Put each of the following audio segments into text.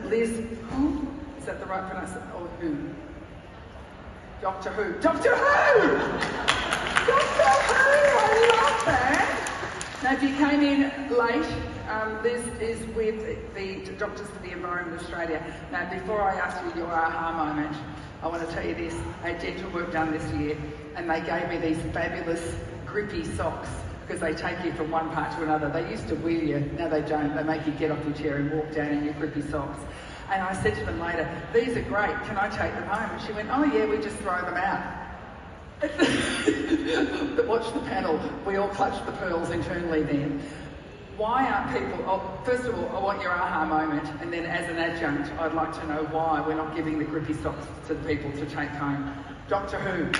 Liz, is that the right pronunciation? Or who? Doctor Who. Doctor Who! Doctor Who! I love that! Now, if you came in late, Liz is with the Doctors for the Environment Australia. Now, before I ask you your aha moment, I want to tell you this. I had dental work done this year, and they gave me these fabulous grippy socks because they take you from one part to another. They used to wheel you, now they don't. They make you get off your chair and walk down in your grippy socks. And I said to them later, these are great, can I take them home? And she went, oh yeah, we just throw them out. Watch the panel. We all clutched the pearls internally then. Why aren't people, first of all, I want your aha moment, and then as an adjunct, I'd like to know why we're not giving the grippy socks to the people to take home. Doctor Who.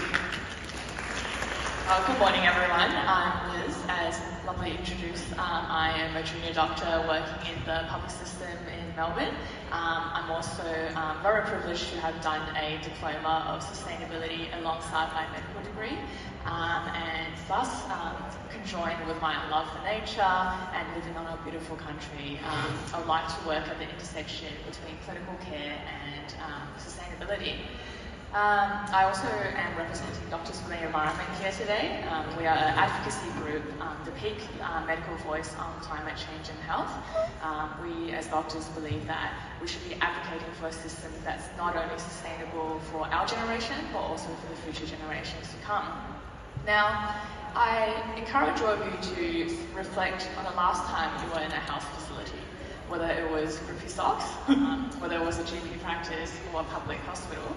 Good morning, everyone. I'm Liz, as lovely introduced. I am a junior doctor working in the public system in Melbourne. I'm also very privileged to have done a diploma of sustainability alongside my medical degree, and thus conjoined with my love for nature and living on our beautiful country. I would like to work at the intersection between clinical care and sustainability. I also am representing Doctors for the Environment here today. We are an advocacy group, the peak medical voice on climate change and health. We as doctors believe that we should be advocating for a system that's not only sustainable for our generation, but also for the future generations to come. Now, I encourage all of you to reflect on the last time you were in a health facility, whether it was grippy socks, whether it was a GP practice or a public hospital.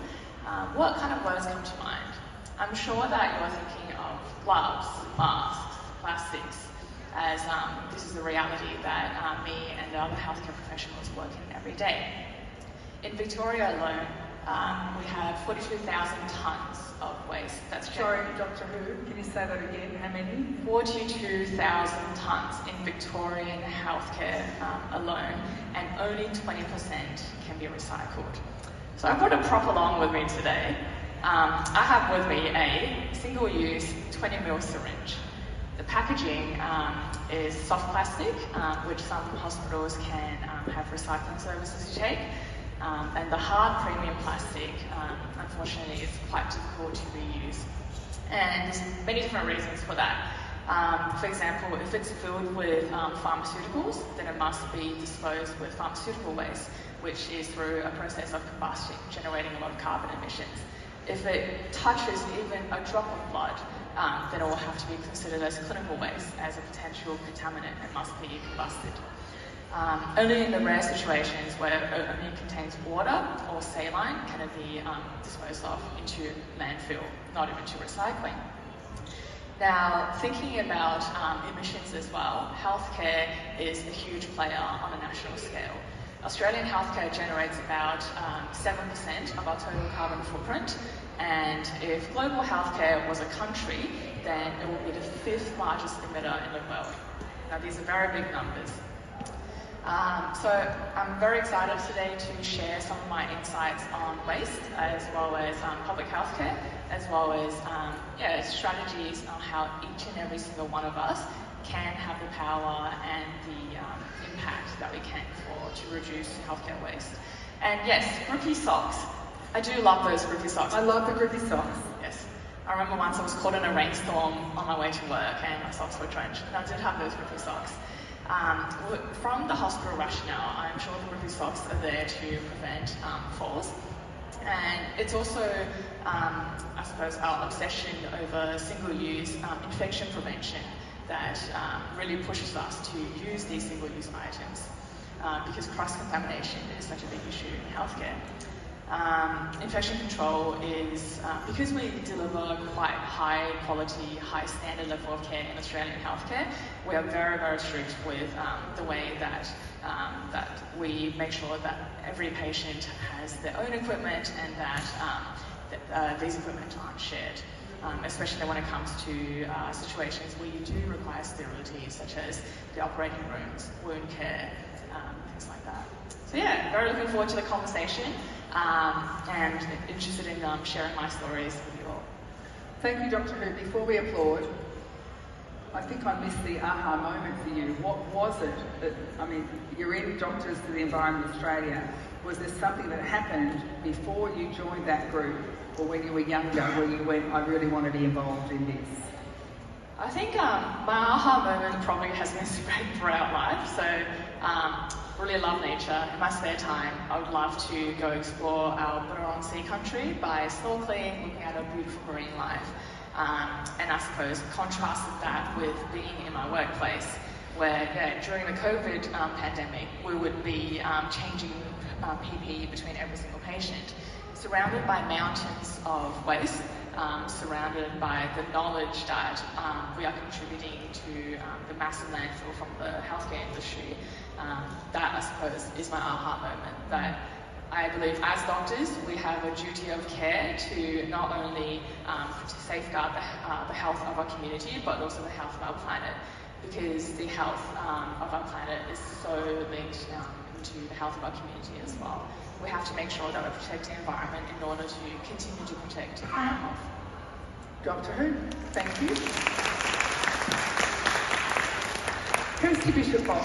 What kind of words come to mind? I'm sure that you're thinking of gloves, masks, plastics, as this is a reality that me and the other healthcare professionals work in every day. In Victoria alone, we have 42,000 tonnes of waste that's generated. Sorry, Doctor Who, can you say that again? How many? 42,000 tonnes in Victorian healthcare alone, and only 20% can be recycled. So I brought a prop along with me today. I have with me a single-use 20ml syringe. The packaging is soft plastic, which some hospitals can have recycling services to take. And the hard premium plastic, unfortunately, is quite difficult to reuse. And there's many different reasons for that. For example, if it's filled with pharmaceuticals, then it must be disposed with pharmaceutical waste, which is through a process of combustion, generating a lot of carbon emissions. If it touches even a drop of blood, then it will have to be considered as clinical waste, as a potential contaminant and must be combusted. Only in the rare situations where it only contains water or saline can it be disposed of into landfill, not even to recycling. Now, thinking about emissions as well, healthcare is a huge player on a national scale. Australian healthcare generates about 7% of our total carbon footprint, and if global healthcare was a country, then it would be the 5th largest emitter in the world. Now, these are very big numbers. So I'm very excited today to share some of my insights on waste, as well as public healthcare, as well as strategies on how each and every single one of us can have the power and the impact that we can to reduce healthcare waste. And yes, grippy socks. I do love those grippy socks. I love the grippy socks. Yes. I remember once I was caught in a rainstorm on my way to work and my socks were drenched, and I did have those grippy socks. From the hospital rationale, I'm sure the grippy socks are there to prevent falls. And it's also, I suppose, our obsession over single-use infection prevention that really pushes us to use these single-use items because cross-contamination is such a big issue in healthcare. Infection control is, because we deliver quite high quality, high standard level of care in Australian healthcare, we are very, very strict with the way that we make sure that every patient has their own equipment and that these equipment aren't shared. Especially when it comes to situations where you do require sterility, such as the operating rooms, wound care, things like that. So yeah, very looking forward to the conversation and interested in sharing my stories with you all. Thank you, Dr. Who. Before we applaud, I think I missed the aha moment for you. What was it that, I mean, you're in Doctors for the Environment Australia. Was there something that happened before you joined that group or when you were younger where you went, I really want to be involved in this? I think my aha moment probably has been spread throughout life. So really love nature. In my spare time, I would love to go explore our Bunurong Sea country by snorkeling, looking at a beautiful marine life. And I suppose contrasted that with being in my workplace, where during the COVID pandemic, we would be changing PPE between every single patient, surrounded by mountains of waste, surrounded by the knowledge that we are contributing to the massive landfill from the healthcare industry. That, I suppose, is my aha moment, that I believe as doctors, we have a duty of care to not only to safeguard the health of our community, but also the health of our planet, because the health of our planet is so linked to the health of our community as well. We have to make sure that we protect the environment in order to continue to protect our health. Doctor Who, thank you. Kirsty Bishop-Bolt.